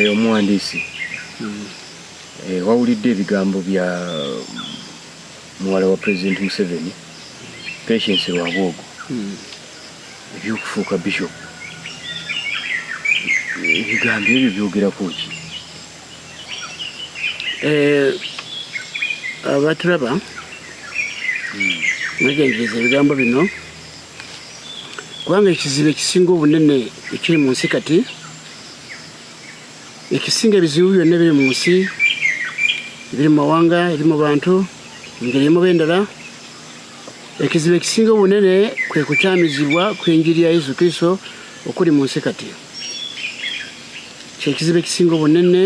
omuwandiisi wawulidde ebigambo bya muwala wa President Museveni Patience Lwabwogo ebyokufuuka bishop ebigambo ebyo byogerako ki? Abaturaba mwegendereza ebigambo bino kubanga ekizibu ekisinga obunene ekiri mu nsi kati ekisinga ebizibu byonna ebiri mu nsi ebiri mu mawanga eri mu bantu engeri emu b'endala ekizibu ekisinga obunene kwe kukyamizibwa kw'enjiri ya Yesu Kristo okuli mu nsi kati kyekizibu ekisinga obunene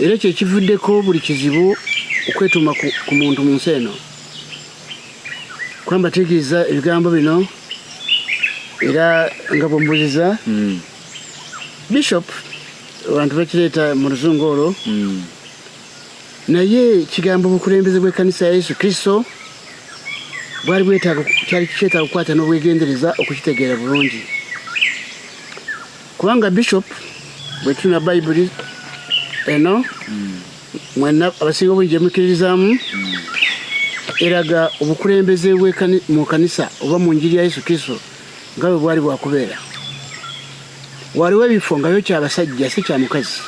era kyekivuddeko buli kizibu okwetuuma ku muntu mu nsi eno kwamba tegeeza ebigambo bino era nga bwembuuziza bishop abantu bakireeta mu luzungu olwo naye kigambo bukulembeze bw'ekkanisa ya Yesu Kristo kyali kyetaaga okukwata n'obwegendereza okukitegeera bulungi kubanga bishop bwe tulina bayibuli eno mwenna abasinga obungi gye mukkiririzaamu eraga obukulembeze mu kanisa oba mu njiri ya Yesu Kristo nga bwe bwali bwakubeera waliwo ebifo nga byo kyabasajja si kya mukazi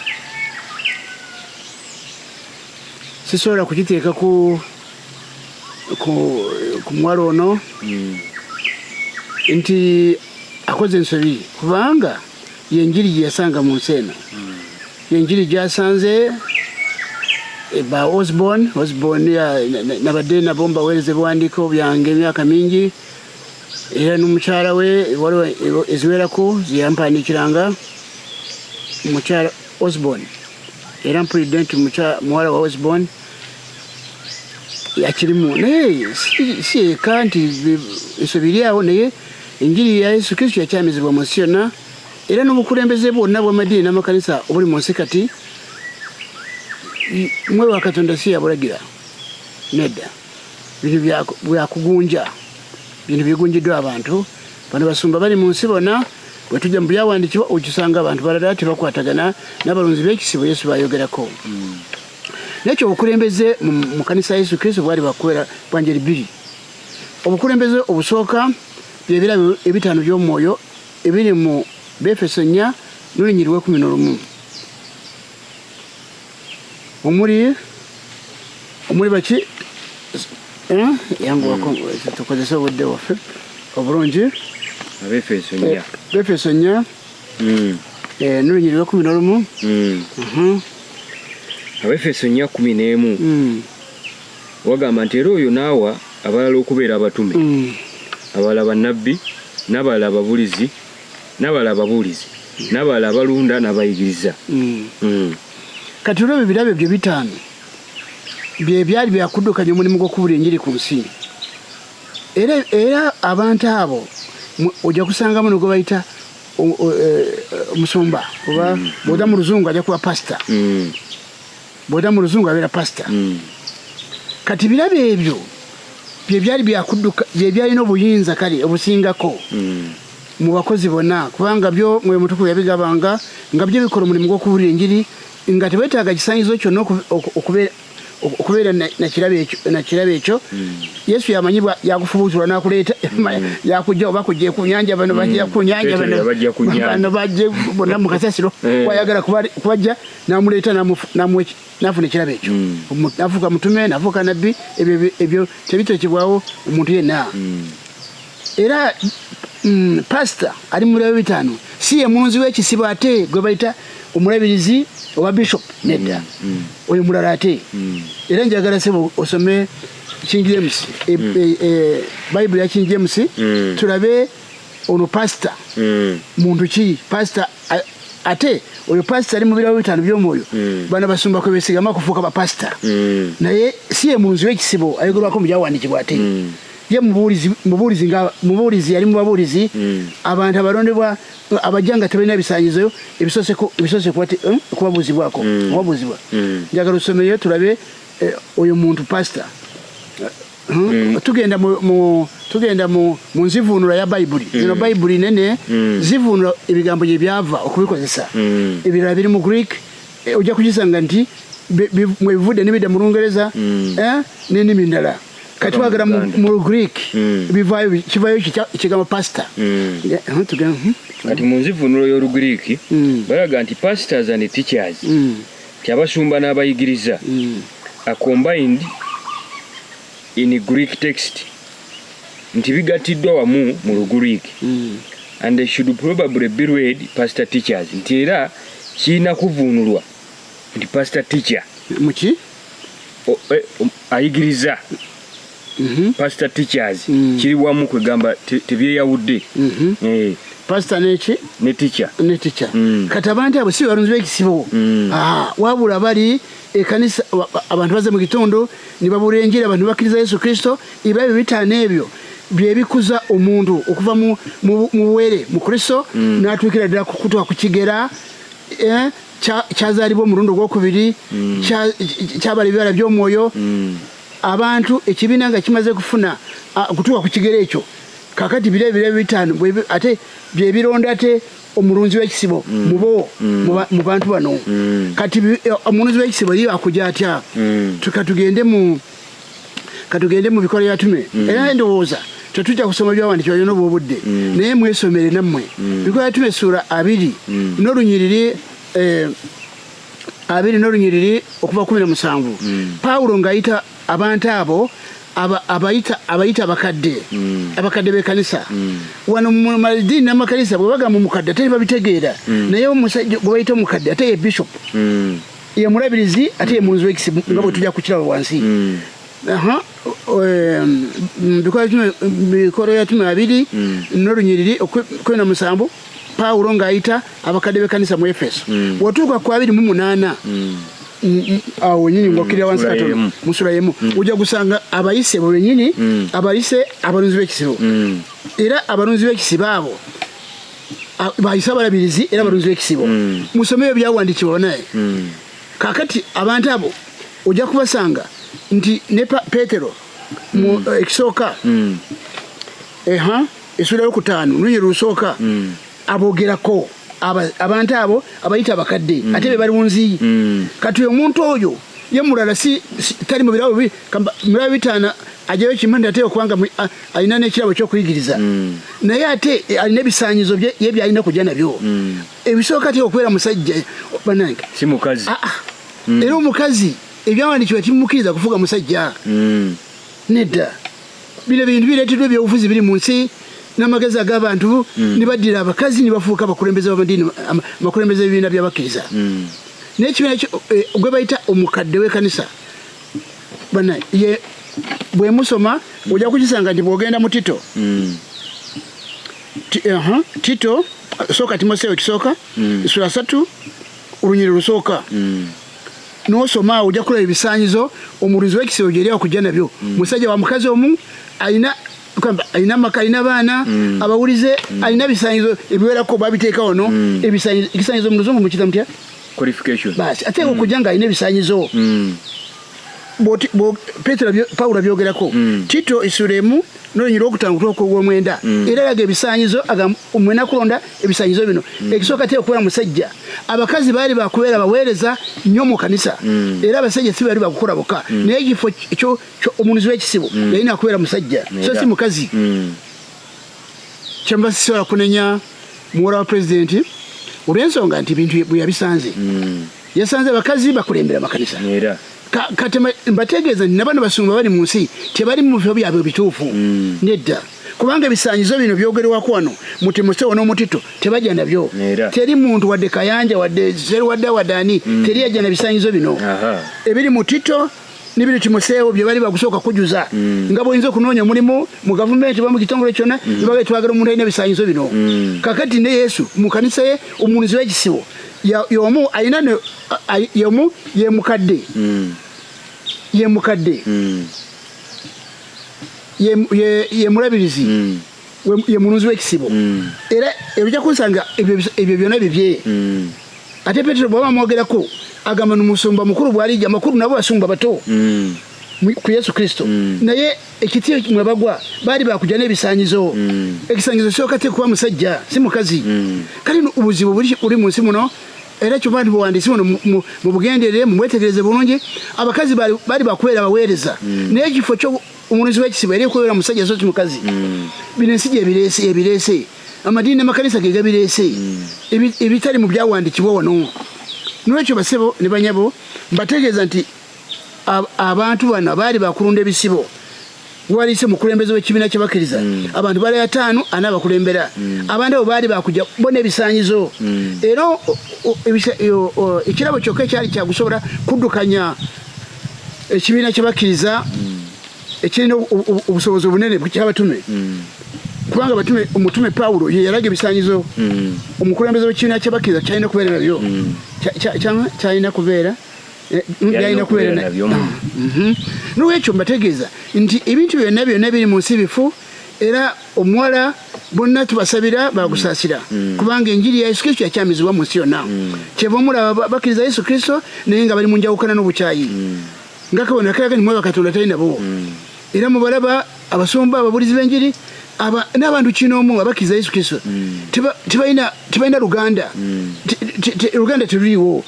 sisobola kukiteeka ku muwala ono nti akoze ensobi kubanga yenjiri gye yasanga mu nsi eno yenjiri gyasanze ba Osborne nabadde nabo mbaweereza ebiwandiiko byange emyaka mingi era n'omukyala we waliwo eziwerako zeyampandiikiranga mukyala Osborne era mpulidde nti muwala wa Osborne yakirimu naye si eka nti ensobi eri awo naye enjiri ya Yesu Kristo yakyamizibwa mu nsi yonna era n'obukulembeze bwonna bw'amadiini n'amakanisa obuli mu nsi kati mwe wa Katonda si yabulagira nedda bintu byakugunja bintu bigunjiddwa abantu bano basumba bali mu nsi bonna bwe tujja mu byawandiikibwa okisanga abantu balala tebakwatagana n'abalonzi b'ekisibo Yesu bayogerako nekyo obukulembeze mu kanisa ya Yesu Kristo bwali bakubeera bwa ngeri bbiri obukulembeze obusooka byebirabo ebitaano by'omwoyo ebiri mu Befeso 4:11 omuli baki yangu tukozesa obudde waffe obulungi Abefeso 4:11 Abefeso 4:11 wagamba nti era oyo n'awa abalala okubeera abatume abalala bannabbi n'abalala ababuulizi n'abalala abalunda n'abayigiriza kati olwo ebirabo ebyo bitaano bye byali byakuddukanya omulimu gw'okubula enjiri ku nsi era abantu abo ojja kusangamu ne gwe bayita omusumba oba bw'oda mu luzungu ajja kuba pasita bw'oda mu luzungu abeera pasita kati birabo ebyo bye byali byakudduka bye byalina obuyinza kale obusingako mu bakozi bonna kubanga byo mwe mutukuvu yabigabanga nga byo bikola omulimu gw'okubulira enjiri nga tebetaaga kisanyizo kyonna okubeera nakirabo ekyo Yesu yamanyibwa yakufubuutulwa n'akuleeta yakujja oba kujja ku nyanja bano bajja ku nyanja bano bajje bonna mu kasasiro wayagala kubajja n'amuleeta n'afuna ekirabo ekyo nafuuka mutume nafuuka nabbi ebyo tebitekebwawo omuntu yenna era pasita ali mu birabo bitaano si ye mulunzi w'ekisibo ate gwe bayita omulabirizi oba bishop nedda oyo mulala ate era njagala sebo osome King James Bible ya King James tulabe ono pastor muntu ki pastor ate oyo pastor ali mu birabo bitaano by'omwoyo bana basumba kwe besigama kufuuka ba pastor naye si ye mulunzi w'ekisibo ayogerwako mu byawandiikibwa ate ye mubuulizi yali mu babuulizi abantu abalondebwa abajjanga tebalina bisaanyizo ebisose kubabuuzibwako obabuuzibwa njagala osomeyo tulabe oyo muntu pastor tugenda mu nzivuunula ya bayibuli zino bayibuli nene zivuunula ebigambo gye byava okubikozesa ebirala biri mu Greek ojja kukisanga nti mwebivudde n'ebidda mu Lungereza n'ennimi endala kati twagala mu Greek kivayo ekigambo pastor kati mu nzivunulo y'Olugriiki balaga nti pastors and teachers ti abasumba n'abayigiriza are combined in Greek text nti bigattiddwa wamu mu Lugriiki and they should probably be read pastor teachers nti era kiina kuvunulwa nti pastor teacher muki ayigiriza pastor teachers kiri wamu kwegamba tebyeyawudde pastor neki ne teacher kati abantu abo si balunzi b'ekisibo wabula bali ekanisa abantu baze mu kitundu ne babula enjiri abantu bakkiriza Yesu Kristo ebyo bitaano ebyo byebikuza omuntu okuva mu buwere mu Kristo n'atuukira ddala kukutwa ku kigera kyazaalibwa omulundi ogwokubiri kyabala ebibala by'omwoyo abantu ekibiina nga kimaze kufuna kutuuka ku kigero ekyo kakati bire bitaano ate byebironda ate omulunzi w'ekisibo mu bantu bano kati omulunzi w'ekisibo ye akujja atya katugende mu bikola byatume era ndowooza tetujja kusoma byawandikibwa byonna obwobudde naye mwesomere nammwe bikola byatume ssuula 2 n'olunyiriri okuva 17 Pawulo ng'ayita abantu abo abayita abakadde b'ekkanisa wano mu madini n'amakanisa bwe bagamba omukadde ate babitegeera naye omusajja gwe bayita omukadde ate ye bishop ye mulabirizi ate ye mulunzi w'ekisibo nga bwe tujja kukiraba wansi bikola byatume 2 n'olunyiriri 17 Pawulo ng'ayita abakadde b'ekkanisa mu Efeso bw'otuuka ku 28 awo nyinyi ngokirira wansi katono musula yemu ujja gusanga abayise bo nyinyi abayise abalunzi b'ekisibo era abalunzi b'ekisibo abo bayise abalabirizi era abalunzi b'ekisibo musomeyo byawandikibwa naye kakati abantu abo ujja kubasanga nti ne Petero mu ekisooka essula y'okutaano lunyiri lusooka abogerako abantu abo abayita abakadde ate be bali munzi kati omuntu oyo ye mulala si tali mu birabo mulala bitaana ajayo kimanda ate okubanga alina n'ekirabo ky'okuyigiriza naye ate alina ebisaanyizo ye byalina kujja nabyo ebisooka ate okubeera musajja banange si mukazi era omukazi ebyawandikibwa timumukkiriza kufuga musajja nedda bino bintu bireeteddwa ebyobufuzi biri mu nsi n'amagezi ag'abantu nibaddira abakazi nibafuuka abakulembeze b'amadini abakulembeze b'ebibiina by'abakkiriza n'ekibiina gwe bayita omukadde w'ekkanisa bana ye bwe musoma ojja kukisanga nti bw'ogenda mu Tito sooka Timoseewo ekisooka essula 3 olunyiri lusooka n'osoma ojja kulaba ebisaanyizo omulunzi w'ekisibo gy'eri okujja nabyo musajja wa mukazi omu alina amaka alina baana abawulize alina bisaanyizo ebiwerako babiteeka wano ekisaanyizo mu luzungu mukita mutya basi ate okujja nga alina ebisaanyizo Pawulo byogerako Tito essula 1 n'olunyiri lw'okutaano ogw'omwenda era laga ebisaanyizo mwena kulonda ebisaanyizo bino ekisooka ate okubeera musajja abakazi baali bakubeera baweereza nnyo mu kanisa era abasajja si baali bakukola bokka naye ekifo omulunzi w'ekisibo yalina kubeera musajja so si mukazi kyemba sisobola kunenya muwola wa pulezidenti olw'ensonga nti bintu bwe yabisanze yasanze abakazi bakulembera amakanisa kati mbategeeza nti nabano basumba bali mu nsi tebali mu bifo byabwe bituufu nedda kubanga ebisaanyizo bino byogerwako wano mu Timoseewo n'omu Tito tebajja nabyo teri muntu wadde Kayanja wadde wadde ani teri yajja na bisaanyizo bino ebiri mu Tito n'ebiri Timoseewo bye bali bagusooka kujuza nga bw'oyinza okunoonya omulimu mu gavumenti oba mu kitongole kyonna ne twagala omuntu alina ebisaanyizo bino kakati ne Yesu mu kanisa ye omulunzi w'ekisibo yomu alina yomu ye mukadde ye mulabirizi ye mulunzi w'ekisibo era ebijja kunsanga ebyo byonna bibye ate Petero bw'aba mwogerako agamba n'omusumba mukulu bw'alijja amakulu nabo basumba bato ku Yesu Kristo naye ekiti mwe bagwa baali bakujja n'ebisaanyizo ekisaanyizo sooka te kuba musajja si mukazi kale obuzibu buli mu nsi muno era kyo bantu buwandiisi ono mu bugenderere mu mwetegereze bulungi abakazi bali bakubeera baweereza naye ekifo kyo omunuzi w'ekisibo eri okubeera musajja so mukazi bino ensi ebireese amadiini n'amakanisa ge gabireese ebitali mu byawandiikibwa wano n'ekyo basebo ne banyabo mbategeeza nti abantu bano baali bakulunda ebisibo waliise mukulembeze w'ekibiina ky'abakkiriza abantu bali 5 ana bakulembera abantu abo baali bakujja bona ebisaanyizo era ekirabo kyokka ekyali kyagusobola kuddukanya ekibiina ky'abakkiriza ekirina obusobozi obunene ky'abatume kubanga abatume omutume Pawulo ye yalaga ebisaanyizo omukulembeze w'ekibiina ky'abakkiriza kyalina kubeera nabyo kyalina kubeera yalina kubeera nabyo n'olwekyo mbategeeza nti ebintu byonna biri mu nsi bifu era omuwala bonna tubasabira bagusaasira kubanga enjiri ya Yesu Kristo yakyamizibwa mu nsi yonna kyeva omulaba bakkiriza Yesu Kristo naye nga bali mu njawukana n'obukyayi nga kabonero kalaga ni mwoyo Katonda tali nabo era mubalaba abasumba ababulizi b'enjiri n'abantu kinoomu abakkiriza Yesu Kristo tebalina Luganda Luganda teruliiwo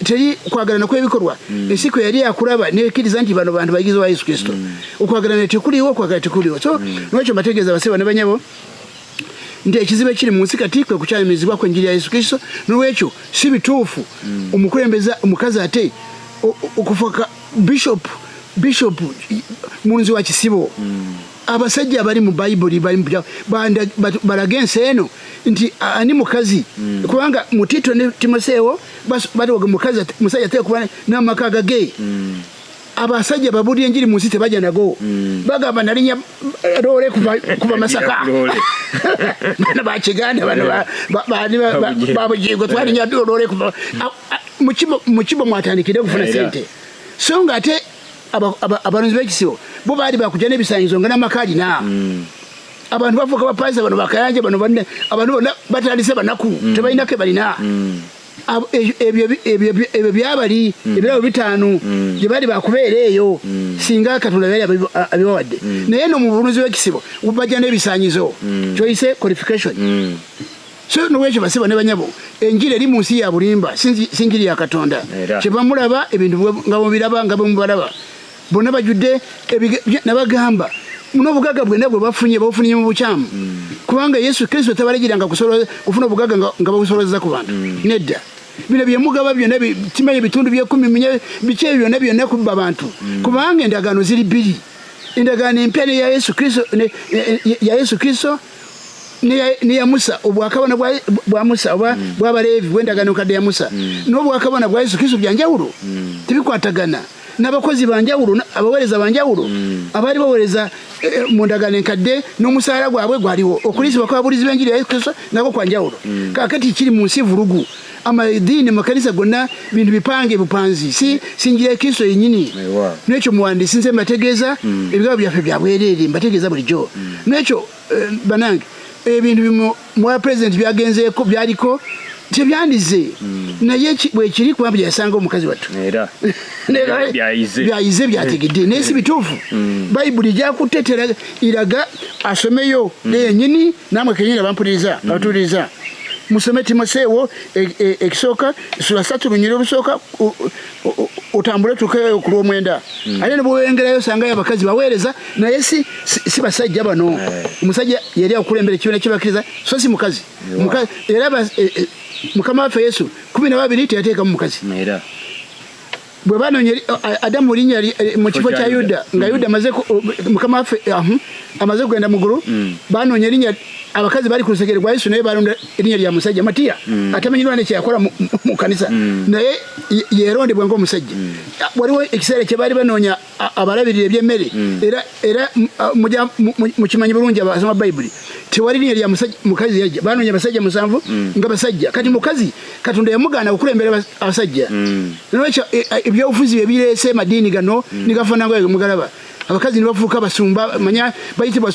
teri kwagalana kw'ebikorwa ensiku yali yakulaba nekkiriza nti bano bantu bayigizi wa Yesu Kristo okwagalana tekuliwo okwagala tekuliwo so n'ekyo mbategeeza baseba ne banyabo nti ekizibu ekiri mu nsi kati kwe kukyayimirizibwa kw'enjiri ya Yesu Kristo n'olwekyo si bituufu omukulembeza omukazi ate okufuka bishop munzi wa kisibo abasajja abali mu Bayibuli balaga ensi eno nti ani mukazi kubanga mu Tito ne Timoseewo batoga mukazi musajja tekuba n'amaka gage abasajja babuli enjiri mu nsi tebajja nago bagamba nalinya lole kuva Masaka bana bakiganda bana babujigo twalinya lole kuva mu kibo mwatandikire kufuna sente so nga ate abalonzi b'ekisibo bo baali bakujja n'ebisaanyizo nga n'amakaali abantu bafuuka bapaasa bano bakayanja bano banne abantu bonna batandise banaku tebalinako balina ebyo byabali ebirabo 5 gye bali bakubeera eyo singa Katonda yali abibawadde naye no mu bulunzi w'ekisibo bajja n'ebisaanyizo kyoyise qualification so n'olwekyo basiba ne banyabo enjiri eri mu nsi ya bulimba sinjiri ya Katonda kyebamulaba ebintu nga mubiraba nga bwemubalaba bonna bajudde nabagamba n'obugaga bwena bwe bafunye mu bukyamu kubanga Yesu Kristo tabalagiranga kufuna obugaga nga babusolozeza ku bantu nedda bino byemugaba byonna timanyi ebitundu bye10 biki byonna kubba abantu kubanga endagaano ziri 2 endagaano empya ya Yesu Kristo ne Musa obwakabona bwa Musa oba bw'Abaleevi bw'endagaano kadde ya Musa n'obwakabona bwa Yesu Kristo byanjawulo tebikwatagana n'abakozi banjawulo abaweereza banjawulo abaali baweereza mu ndagaano enkadde n'omusaala gwabwe gwaliwo okuliisibwa kw'ababulizi b'enjiri ya Yesu Kristo nako kwanjawulo kaakati kiri mu nsi vulugu amadiini makanisa gonna bintu bipange bupanzi sinjira ya Kristo yennyini n'ekyo muwandiisi nze mbategeeza ebigabo byaffe bya bwereere mbategeeza bulijjo n'ekyo banange ebintu bimu mwa president byagenzeeko byaliko tebyandize naye bwekiri kuba byasanga omukazi wattu byayize byategedde naye si bituufu Bayibuli gyakutetera iraga asomeyo nenyini namwe kenyini bampuliriza batuliriza musome Timoseewo ekisooka sura 3 lunyiri olusooka otambule tuke ku lw'omwenda ate ne bwengerayo sanga abakazi baweereza naye si basajja bano omusajja yali akulembera ekibiina ky'abakkiriza so si mukazi era Mukama waffe Yesu 12 teyateekamu mukazi bwe banonye Adamu linnya mu kifo kya Yuda nga Yuda Mukama waffe amaze kugenda mu ggulu banonye linnya abakazi bali ku lusegere gwa Yesu naye balonda linnya lya musajja Matiya atamanyirwa ne kyakola mu kanisa naye yerondebwa ng'omusajja waliwo ekiseera kye bali banoonya abalabirira eby'emmere era mu kimanyi bulungi abasoma Bayibuli tewali linnya lya mukazi yajja banoonya abasajja 7 nga basajja kati mukazi Katonda yamugaana okulembera abasajja n'ekyo ebyobufuzi bye bireese madiini gano nigafana nga mugalaba abakazi ne bafuuka basumba manya bayitibwa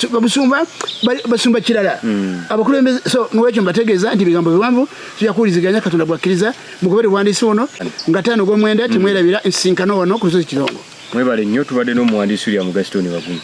basumba kirala abakulembeze so n'ekyo mbategeeza nti bigambo biwanvu tujakuwuliziganya Katonda bwakkiriza mugobere buwandiisi buno nga 5 gw'omwenda timwerabira ensisinkano wano ku lusozi Kirongo mwebale nnyo tubadde n'omuwandiisi William Gaston Bagumu